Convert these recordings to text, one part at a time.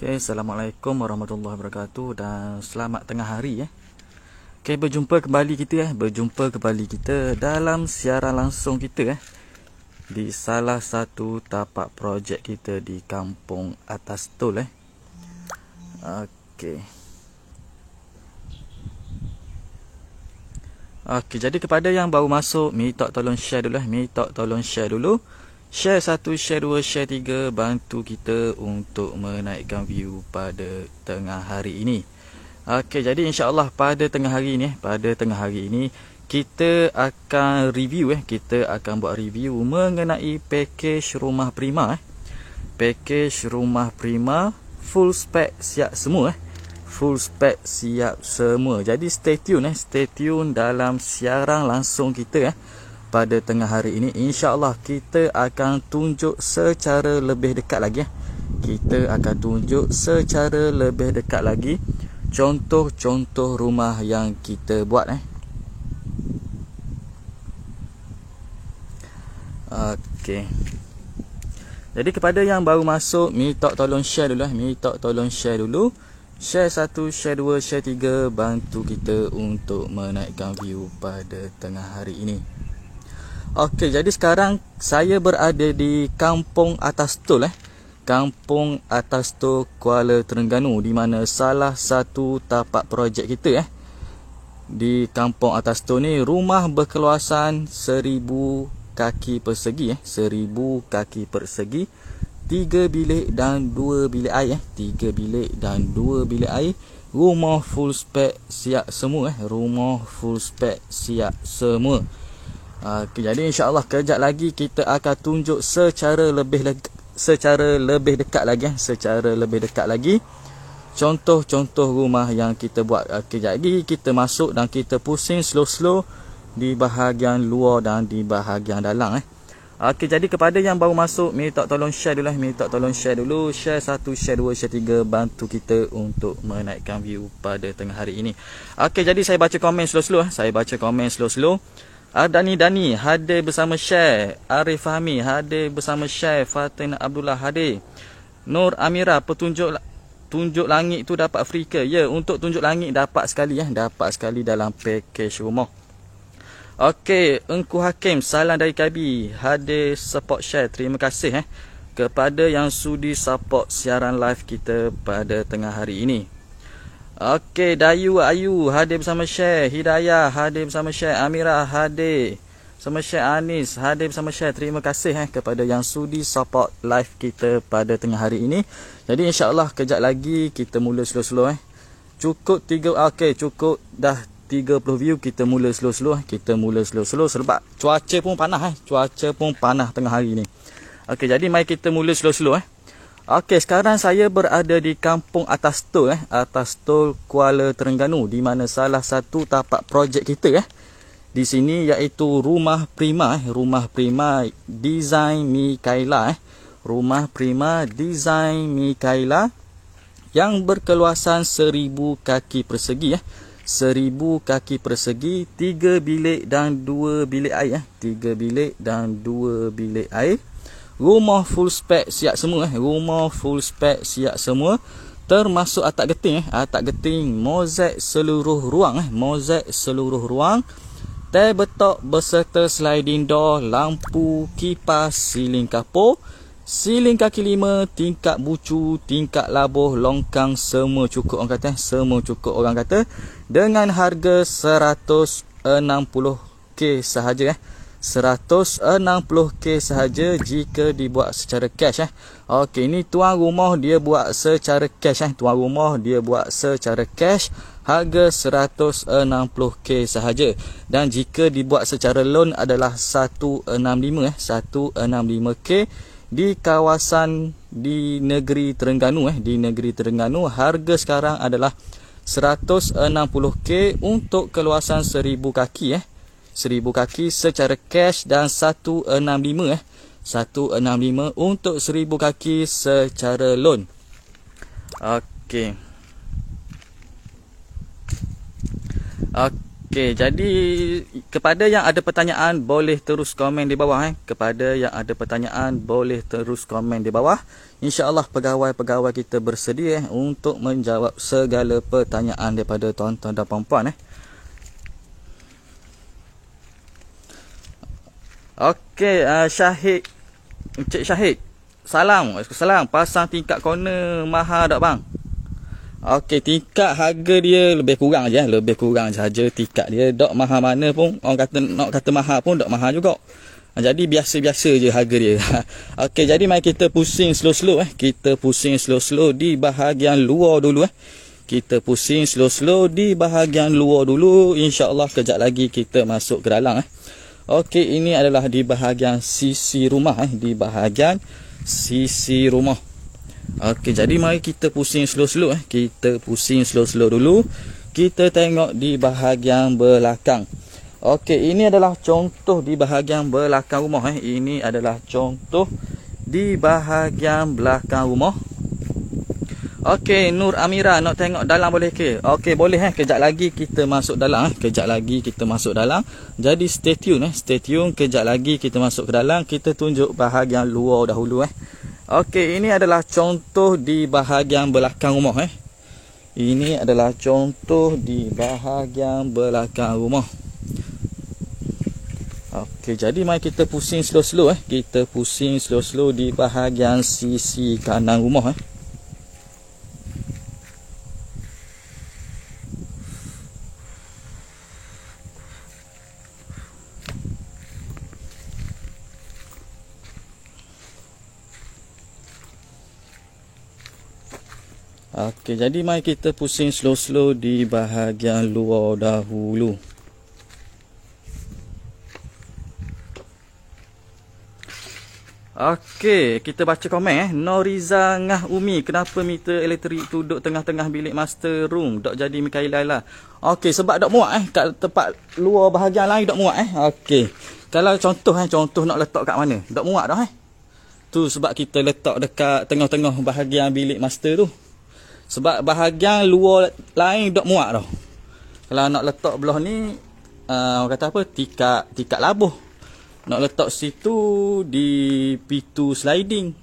Okay, Assalamualaikum warahmatullahi wabarakatuh dan selamat tengah hari. Okay, berjumpa kembali kita dalam siaran langsung kita di salah satu tapak projek kita di Kampung Atas Tol. Okay, jadi kepada yang baru masuk, minta tolong share dulu. Share 1, share 2, share 3, bantu kita untuk menaikkan view pada tengah hari ini. Okey, jadi insya-Allah pada tengah hari ini kita akan review kita akan buat review mengenai package rumah prima Package rumah prima full spec siap semua Jadi stay tune dalam siaran langsung kita pada tengah hari ini. InsyaAllah kita akan tunjuk secara lebih dekat lagi contoh-contoh rumah yang kita buat. Okey. Jadi kepada yang baru masuk, minta tolong share dulu. Share 1, share 2, share 3, bantu kita untuk menaikkan view pada tengah hari ini. Okey, jadi sekarang saya berada di Kampung Atas Tol Kampung Atas Tol Kuala Terengganu, di mana salah satu tapak projek kita di Kampung Atas Tol ni rumah berkeluasan 1000 kaki persegi 1000 kaki persegi, 3 bilik dan 2 bilik air rumah full spec siap semua jadi insya-Allah kejap lagi kita akan tunjuk secara lebih dekat lagi contoh-contoh rumah yang kita buat. Kejap lagi kita masuk dan kita pusing slow-slow di bahagian luar dan di bahagian dalam. Jadi kepada yang baru masuk, minta tolong share dulu. Share 1, share 2, share 3, bantu kita untuk menaikkan view pada tengah hari ini. Jadi saya baca komen slow-slow. Dani hadir bersama Syekh Arif Fahmi, hadir bersama Syekh Fatin Abdullah, hadir. Nur Amira, tunjuk langit tu dapat free ke? Ya, untuk tunjuk langit dapat sekali dalam package rumah. Okey, Engku Hakim, salam dari Kabi, hadir support Syekh. Terima kasih kepada yang sudi support siaran live kita pada tengah hari ini. Okey, Dayu Ayu hadir bersama Syekh, Hidayah hadir bersama Syekh, Amira hadir bersama Syekh, Anis hadir bersama Syekh. Terima kasih kepada yang sudi support live kita pada tengah hari ini. Jadi insya-Allah kejap lagi kita mula slow-slow Cukup dah 30 view, kita mula slow-slow sebab cuaca pun panas tengah hari ni. Okey, jadi mari kita mula slow-slow Okey, sekarang saya berada di Kampung Atas Tol Atas Tol Kuala Terengganu, di mana salah satu tapak projek kita di sini iaitu rumah prima design Mikaela rumah prima design Mikaela yang berkeluasan 1000 kaki persegi 1000 kaki persegi, 3 bilik dan 2 bilik air. Rumah full spec siap semua. Termasuk atap geting, mozaik seluruh ruang, tabletop top beserta sliding door, lampu, kipas, siling kapur, siling kaki 5, tingkap bucu, tingkap labuh, longkang, semua cukup orang kata dengan harga 160k sahaja 160k sahaja jika dibuat secara cash Okey, ni tuan rumah dia buat secara cash, harga 160k sahaja, dan jika dibuat secara loan adalah 165k di kawasan di negeri Terengganu. Harga sekarang adalah 160k untuk keluasan 1000 kaki 1000 kaki secara cash, dan 165 untuk 1000 kaki secara loan. Okey. Okey, jadi kepada yang ada pertanyaan boleh terus komen di bawah. Kepada yang ada pertanyaan boleh terus komen di bawah. InsyaAllah pegawai-pegawai kita bersedia untuk menjawab segala pertanyaan daripada tuan-tuan dan puan-puan. Okey, Syahid, Encik Syahid, salam. Waalaikumsalam. Pasang tingkat corner mahal tak bang? Okey, tingkat harga dia lebih kurang je, lebih kurang saja tingkat dia. Dok mahal mana pun, orang kata nak kata mahal pun dok mahal juga. Jadi biasa-biasa je harga dia. Okey, jadi mari kita pusing slow-slow Kita pusing slow-slow di bahagian luar dulu Kita pusing slow-slow di bahagian luar dulu. Insya-Allah kejap lagi kita masuk ke dalam Okey, ini adalah di bahagian sisi rumah di bahagian sisi rumah. Okey, jadi mari kita pusing slow-slow Kita pusing slow-slow dulu. Kita tengok di bahagian belakang. Okey, ini adalah contoh di bahagian belakang rumah Ini adalah contoh di bahagian belakang rumah. Okey, Nur Amira nak tengok dalam boleh ke? Okey, boleh kejap lagi kita masuk dalam Kejap lagi kita masuk dalam. Jadi stay tune stay tune. Kejap lagi kita masuk ke dalam. Kita tunjuk bahagian luar dahulu Okey, ini adalah contoh di bahagian belakang rumah Ini adalah contoh di bahagian belakang rumah. Okey, jadi mari kita pusing slow-slow Kita pusing slow-slow di bahagian sisi kanan rumah Okey, jadi mari kita pusing slow-slow di bahagian luar dahulu. Okey, kita baca komen Noriza Ngah Umi, kenapa meter elektrik tu duduk tengah-tengah bilik master room? Dok jadi Mikaela lah. Okey, sebab dok muat kat tempat luar bahagian lain dok muat Okey. Kalau contoh contoh nak letak kat mana? Dok muat dah Tu sebab kita letak dekat tengah-tengah bahagian bilik master tu. Sebab bahagian luar lain dok muat dah. Kalau nak letak belah ni orang kata apa? Tikat labuh. Nak letak situ di pintu sliding.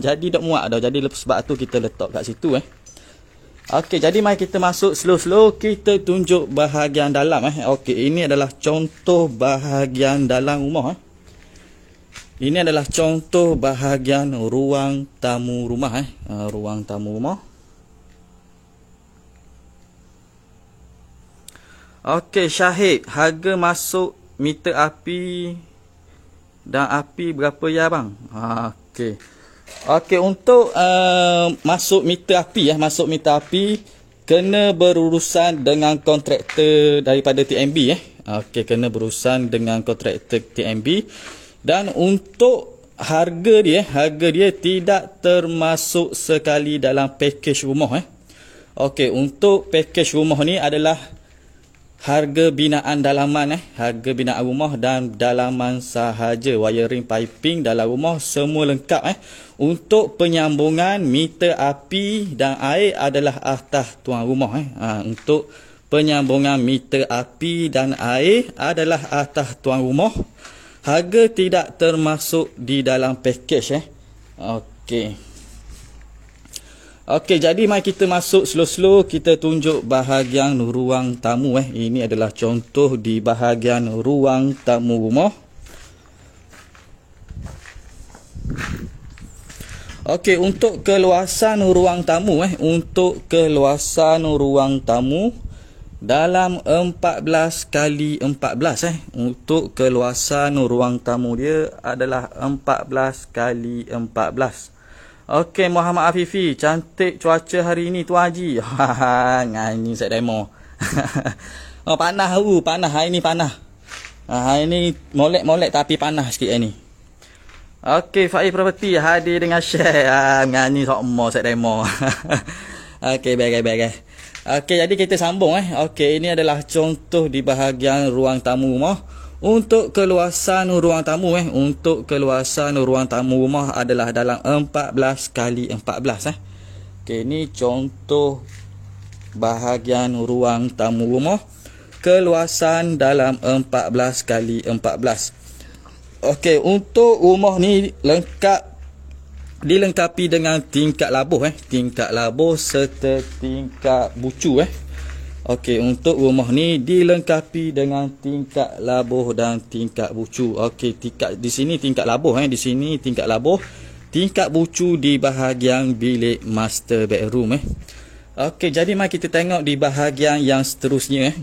Jadi dok muat dah. Jadi sebab tu kita letak kat situ Okey, jadi mari kita masuk slow-slow. Kita tunjuk bahagian dalam Okey, ini adalah contoh bahagian dalam rumah Ini adalah contoh bahagian ruang tamu rumah ruang tamu rumah. Okey, Syahid, harga masuk meter api dan api berapa ya bang? Okey. Okey, untuk masuk meter api masuk meter api kena berurusan dengan kontraktor daripada TMB Okey, kena berurusan dengan kontraktor TMB. Dan untuk harga dia tidak termasuk sekali dalam pakej rumah Okey, untuk pakej rumah ni adalah harga binaan dalaman harga binaan rumah dan dalaman sahaja, wiring, piping dalam rumah semua lengkap Untuk penyambungan meter api dan air adalah atas tuan rumah Untuk penyambungan meter api dan air adalah atas tuan rumah. Harga tidak termasuk di dalam pakej Okey. Okey, jadi mari kita masuk slow-slow. Kita tunjuk bahagian ruang tamu Ini adalah contoh di bahagian ruang tamu rumah. Okey, untuk keluasan ruang tamu untuk keluasan ruang tamu dalam 14 kali 14 Untuk keluasan ruang tamu dia adalah 14 kali 14. Okey, Muhammad Afifi, cantik cuaca hari ini Tuan Haji. Ngani set demo. Panas panas hari ni panas. Hari ni molek-molek tapi panas sikit hari ni. Okey, Faiz Property hadir dengan share. Ngani sok mo set demo. Okey, baik. Okey, jadi kita sambung Okey, ini adalah contoh di bahagian ruang tamu rumah. Untuk keluasan ruang tamu untuk keluasan ruang tamu rumah adalah dalam 14 kali 14 Okey, ni contoh bahagian ruang tamu rumah. Keluasan dalam 14 kali 14. Okey, untuk rumah ni dilengkapi dengan tingkap labuh tingkap labuh serta tingkap bucu Okey, untuk rumah ni dilengkapi dengan tingkap labuh dan tingkap bucu. Okey, di sini tingkap labuh di sini tingkap labuh, tingkap bucu di bahagian bilik master bedroom Okey, jadi mari kita tengok di bahagian yang seterusnya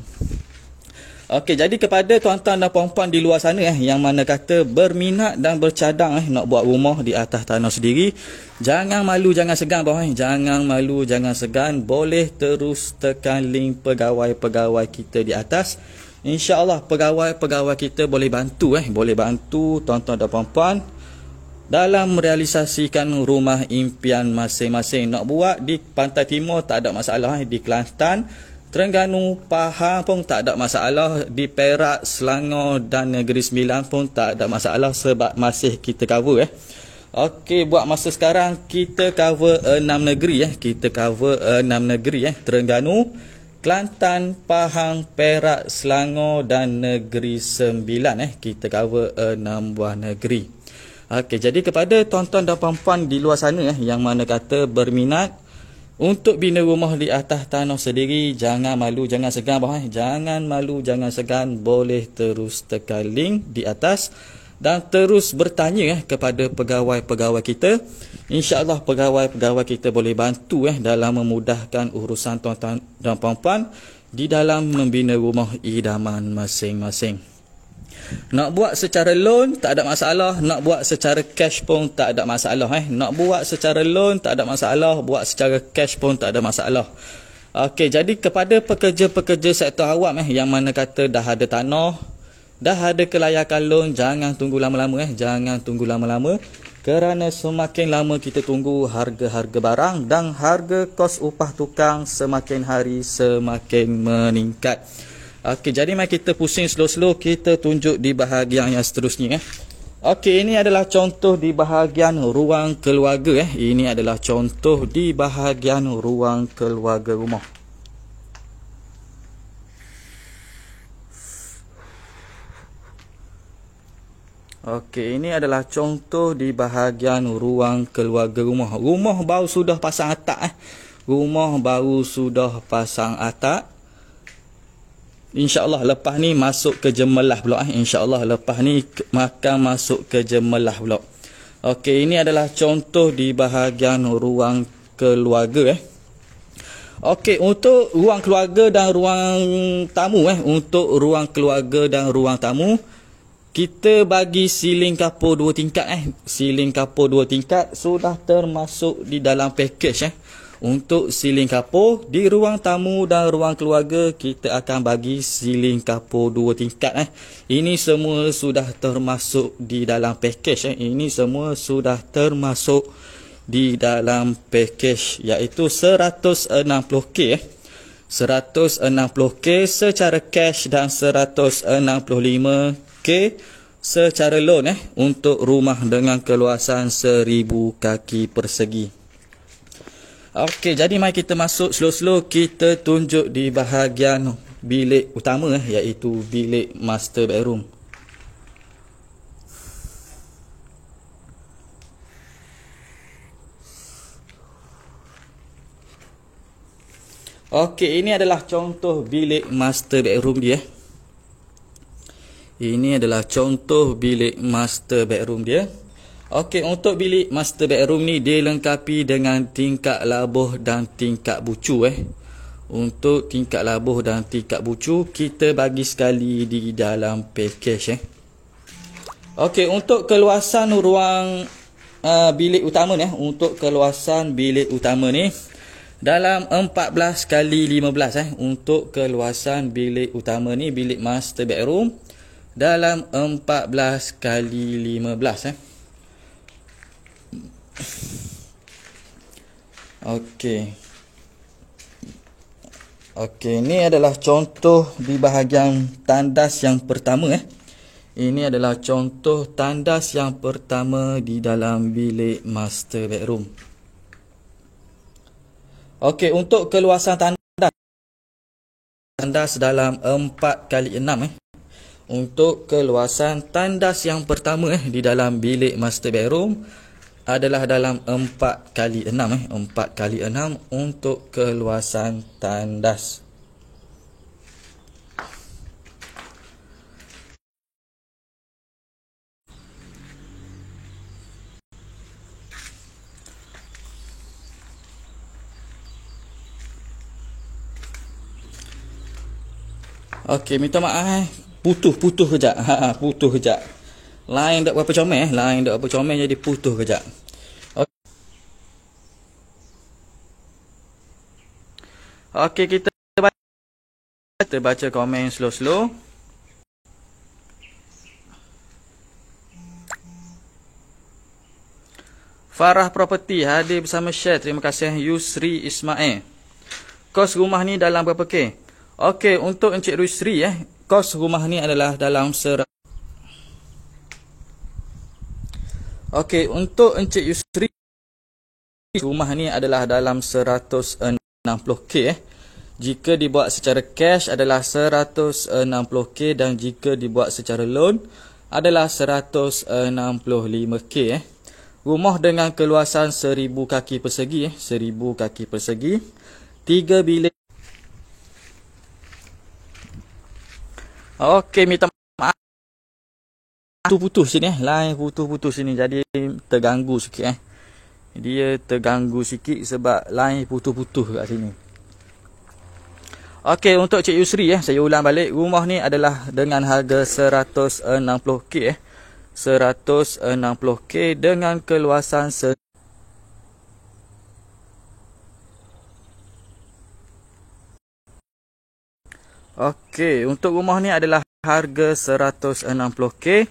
Okey, jadi kepada tuan-tuan dan puan-puan di luar sana yang mana kata berminat dan bercadang nak buat rumah di atas tanah sendiri, jangan malu, jangan segan bawah jangan malu, jangan segan, boleh terus tekan link pegawai-pegawai kita di atas. InsyaAllah pegawai-pegawai kita boleh bantu boleh bantu tuan-tuan dan puan-puan dalam merealisasikan rumah impian masing-masing. Nak buat di Pantai Timur tak ada masalah, di Kelantan, Terengganu, Pahang pun tak ada masalah, di Perak, Selangor dan Negeri Sembilan pun tak ada masalah sebab masih kita cover Okey, buat masa sekarang kita cover 6 negeri kita cover 6 negeri Terengganu, Kelantan, Pahang, Perak, Selangor dan Negeri Sembilan kita cover 6 buah negeri. Okey, jadi kepada tuan-tuan dan puan-puan di luar sana yang mana kata berminat untuk bina rumah di atas tanah sendiri, jangan malu, jangan segan jangan malu, jangan segan, boleh terus tekan link di atas dan terus bertanya kepada pegawai-pegawai kita. InsyaAllah pegawai-pegawai kita boleh bantu dalam memudahkan urusan tuan-tuan dan puan-puan di dalam membina rumah idaman masing-masing. Nak buat secara loan tak ada masalah, nak buat secara cash pun tak ada masalah Nak buat secara loan tak ada masalah, buat secara cash pun tak ada masalah. Okey, jadi kepada pekerja-pekerja sektor awam yang mana kata dah ada tanah, dah ada kelayakan loan, jangan tunggu lama-lama jangan tunggu lama-lama, kerana semakin lama kita tunggu, harga-harga barang dan harga kos upah tukang semakin hari semakin meningkat. Okey, jadi mari kita pusing slow-slow, kita tunjuk di bahagian yang seterusnya Okey, ini adalah contoh di bahagian ruang keluarga Ini adalah contoh di bahagian ruang keluarga rumah. Okey, ini adalah contoh di bahagian ruang keluarga rumah. Rumah baru sudah pasang atap Rumah baru sudah pasang atap. InsyaAllah lepas ni masuk ke jemelah pula InsyaAllah lepas ni makan masuk ke jemelah pula. Okey, ini adalah contoh di bahagian ruang keluarga Okey, untuk ruang keluarga dan ruang tamu untuk ruang keluarga dan ruang tamu, kita bagi siling kapur 2 tingkat Siling kapur 2 tingkat sudah termasuk di dalam package Untuk siling kapur di ruang tamu dan ruang keluarga, kita akan bagi siling kapur 2 tingkat Ini semua sudah termasuk di dalam package Ini semua sudah termasuk di dalam package, iaitu 160k 160k secara cash dan 165k secara loan untuk rumah dengan keluasan 1000 kaki persegi. Okey, jadi mari kita masuk slow-slow, kita tunjuk di bahagian bilik utama iaitu bilik master bedroom. Okey, ini adalah contoh bilik master bedroom dia. Ini adalah contoh bilik master bedroom dia. Okey, untuk bilik master bedroom ni dilengkapi dengan tingkap labuh dan tingkap bucu Untuk tingkap labuh dan tingkap bucu kita bagi sekali di dalam package Okey, untuk keluasan ruang bilik utama ni, untuk keluasan bilik utama ni dalam 14 kali 15 untuk keluasan bilik utama ni, bilik master bedroom dalam 14 kali 15 Okey. Okey, ini adalah contoh di bahagian tandas yang pertama Ini adalah contoh tandas yang pertama di dalam bilik master bedroom. Okey, untuk keluasan tandas dalam 4x6 Untuk keluasan tandas yang pertama di dalam bilik master bedroom adalah dalam 4x6 4x6 untuk keluasan tandas. Okey, minta maaf putus kejap. Putus kejap. Line tak berapa comel line tak berapa comel jadi putus kejap. Okey, kita baca komen slow-slow. Farah Property hadir bersama share. Terima kasih Yusri Ismail. Kos rumah ni dalam berapa K? Okey, untuk Encik Yusri kos rumah ni adalah dalam Okey, untuk Encik Yusri rumah ni adalah dalam 160K Jika dibuat secara cash adalah 160K dan jika dibuat secara loan adalah 165K Rumah dengan keluasan 1000 kaki persegi 1000 kaki persegi 3 bilik. Okey, minta maaf. Putus sini line putus sini jadi terganggu sikit Dia terganggu sikit sebab line putus kat sini. Okey, untuk Cik Yusri saya ulang balik, rumah ni adalah dengan harga 160K 160K dengan keluasan Okey, untuk rumah ni adalah harga 160K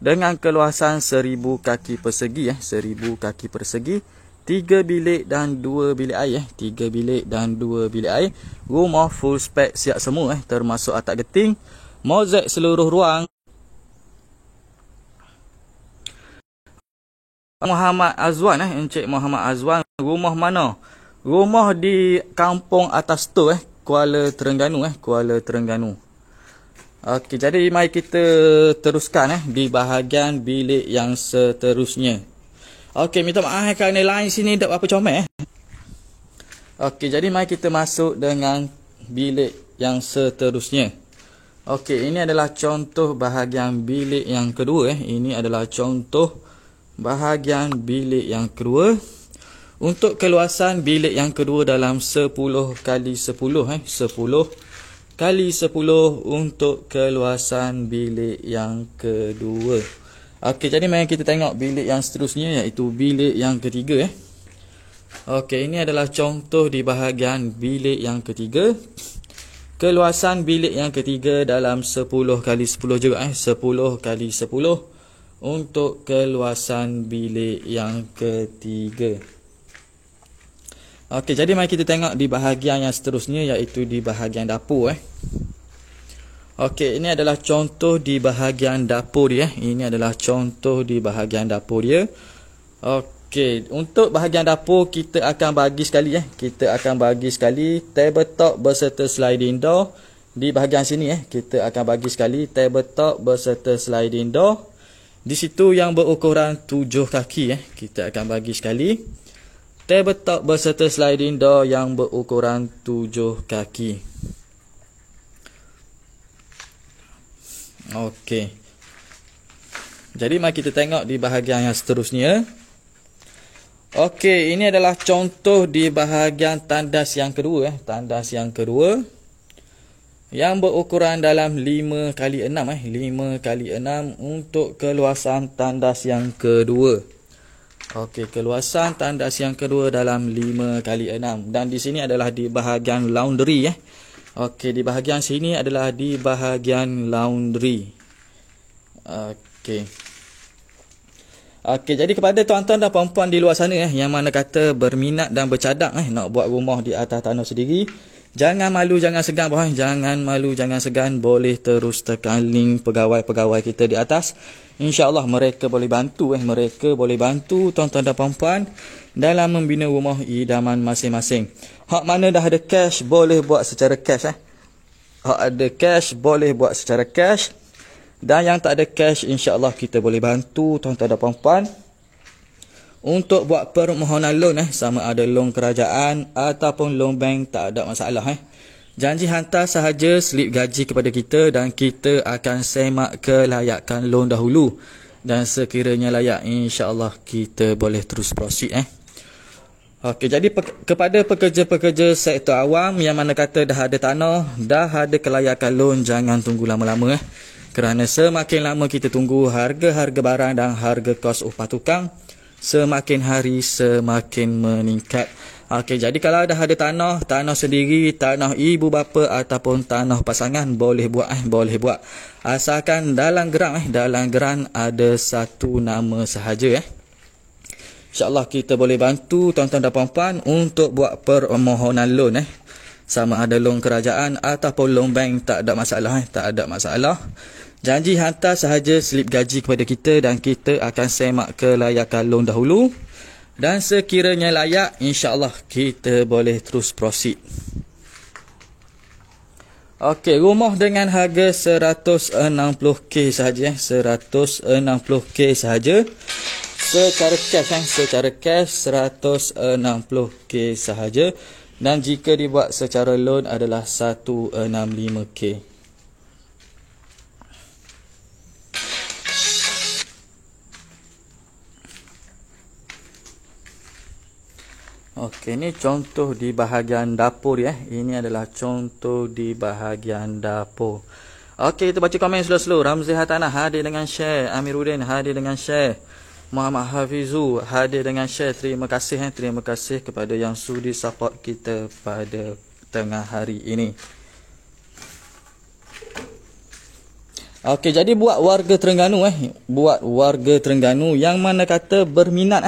dengan keluasan 1000 kaki persegi 1000 kaki persegi 3 bilik dan 2 bilik air 3 bilik dan 2 bilik air. Rumah full spec siap semua termasuk atap geting, mozaik seluruh ruang. Muhammad Azwan Encik Muhammad Azwan, rumah mana? Rumah di Kampung Atas Tu Kuala Terengganu Kuala Terengganu. Okey, jadi mari kita teruskan di bahagian bilik yang seterusnya. Okey, minta maaf kerana line sini tak apa comel Okey, jadi mari kita masuk dengan bilik yang seterusnya. Okey, ini adalah contoh bahagian bilik yang kedua Ini adalah contoh bahagian bilik yang kedua. Untuk keluasan bilik yang kedua dalam 10x10 10x10 untuk keluasan bilik yang kedua. Okey, jadi mari kita tengok bilik yang seterusnya iaitu bilik yang ketiga Okey, ini adalah contoh di bahagian bilik yang ketiga. Keluasan bilik yang ketiga dalam 10x10 juga 10x10 untuk keluasan bilik yang ketiga. Okey, jadi mari kita tengok di bahagian yang seterusnya iaitu di bahagian dapur Okey, ini adalah contoh di bahagian dapur dia Ini adalah contoh di bahagian dapur dia. Okey, untuk bahagian dapur kita akan bagi sekali Kita akan bagi sekali tabletop berserta sliding door. Di bahagian sini kita akan bagi sekali tabletop berserta sliding door. Di situ yang berukuran 7 kaki kita akan bagi sekali tabletop berserta sliding door yang berukuran 7 kaki. Okey. Jadi mari kita tengok di bahagian yang seterusnya. Okey, ini adalah contoh di bahagian tandas yang kedua tandas yang kedua yang berukuran dalam 5x6 5x6 untuk keluasan tandas yang kedua. Okey, keluasan tandas yang kedua dalam 5x6 dan di sini adalah di bahagian laundry Okey, di bahagian sini adalah di bahagian laundry. Okey. Okey, jadi kepada tuan-tuan dan puan-puan di luar sana yang mana kata berminat dan bercadang nak buat rumah di atas tanah sendiri, Jangan malu, jangan segan boy. Jangan malu, jangan segan. Boleh terus tekan link pegawai-pegawai kita di atas. InsyaAllah mereka boleh bantu Mereka boleh bantu tuan-tuan dan puan-puan dalam membina rumah idaman masing-masing. Hak mana dah ada cash boleh buat secara cash Hak ada cash boleh buat secara cash. Dan yang tak ada cash, insya-Allah kita boleh bantu tuan-tuan dan puan-puan untuk buat permohonan loan sama ada loan kerajaan ataupun loan bank, tak ada masalah Janji hantar sahaja slip gaji kepada kita dan kita akan semak kelayakan loan dahulu. Dan sekiranya layak, insya-Allah kita boleh terus proceed Okey, jadi kepada pekerja-pekerja sektor awam yang mana kata dah ada tanah, dah ada kelayakan loan, jangan tunggu lama-lama Kerana semakin lama kita tunggu, harga-harga barang dan harga kos upah tukang semakin hari semakin meningkat. Okey, jadi kalau dah ada tanah sendiri, tanah ibu bapa ataupun tanah pasangan, boleh buat boleh buat. Asalkan dalam geran ada satu nama sahaja InsyaAllah kita boleh bantu tuan-tuan dan puan-puan untuk buat permohonan loan sama ada loan kerajaan ataupun loan bank, tak ada masalah tak ada masalah. Janji hantar sahaja slip gaji kepada kita dan kita akan semak kelayakan loan dahulu. Dan sekiranya layak, insya-Allah kita boleh terus proceed. Okey, rumah dengan harga 160k sahaja 160k sahaja. Secara cash 160k sahaja. Dan jika dibuat secara loan adalah 165k. Okey, ni contoh di bahagian dapur Ini adalah contoh di bahagian dapur. Okey, kita baca komen slow-slow. Ramzi Hatana hadir dengan share. Amiruddin hadir dengan share. Muhammad Hafizu hadir dengan share. Terima kasih terima kasih kepada yang sudi support kita pada tengah hari ini. Okey, jadi buat warga Terengganu buat warga Terengganu yang mana kata berminat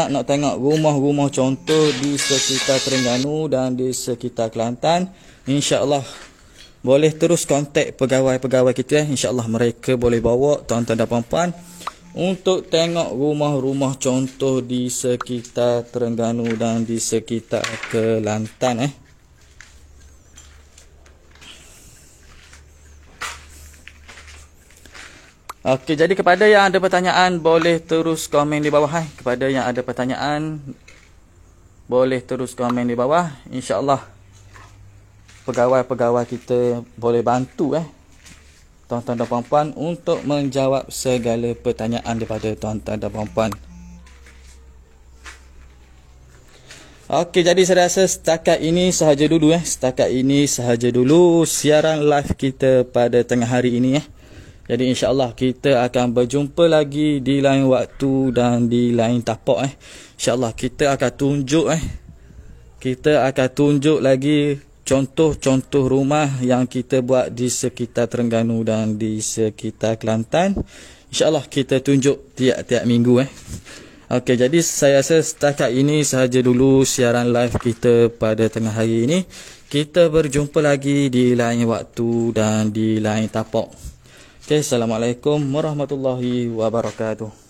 nak tengok rumah-rumah contoh di sekitar Terengganu dan di sekitar Kelantan, insya-Allah boleh terus kontak pegawai-pegawai kita insya-Allah mereka boleh bawa tuan-tuan dan puan-puan untuk tengok rumah-rumah contoh di sekitar Terengganu dan di sekitar Kelantan Okey, jadi kepada yang ada pertanyaan boleh terus komen di bawah Kepada yang ada pertanyaan boleh terus komen di bawah. Insya-Allah pegawai-pegawai kita boleh bantu tuan-tuan dan puan-puan untuk menjawab segala pertanyaan daripada tuan-tuan dan puan-puan. Okey, jadi saya rasa setakat ini sahaja dulu Setakat ini sahaja dulu siaran live kita pada tengah hari ini Jadi insya-Allah kita akan berjumpa lagi di lain waktu dan di lain tapak Insya-Allah kita akan tunjuk lagi contoh-contoh rumah yang kita buat di sekitar Terengganu dan di sekitar Kelantan. InsyaAllah kita tunjuk tiap-tiap minggu Okey, jadi saya rasa setakat ini sahaja dulu siaran live kita pada tengah hari ini. Kita berjumpa lagi di lain waktu dan di lain tapak. Okay, Assalamualaikum warahmatullahi wabarakatuh.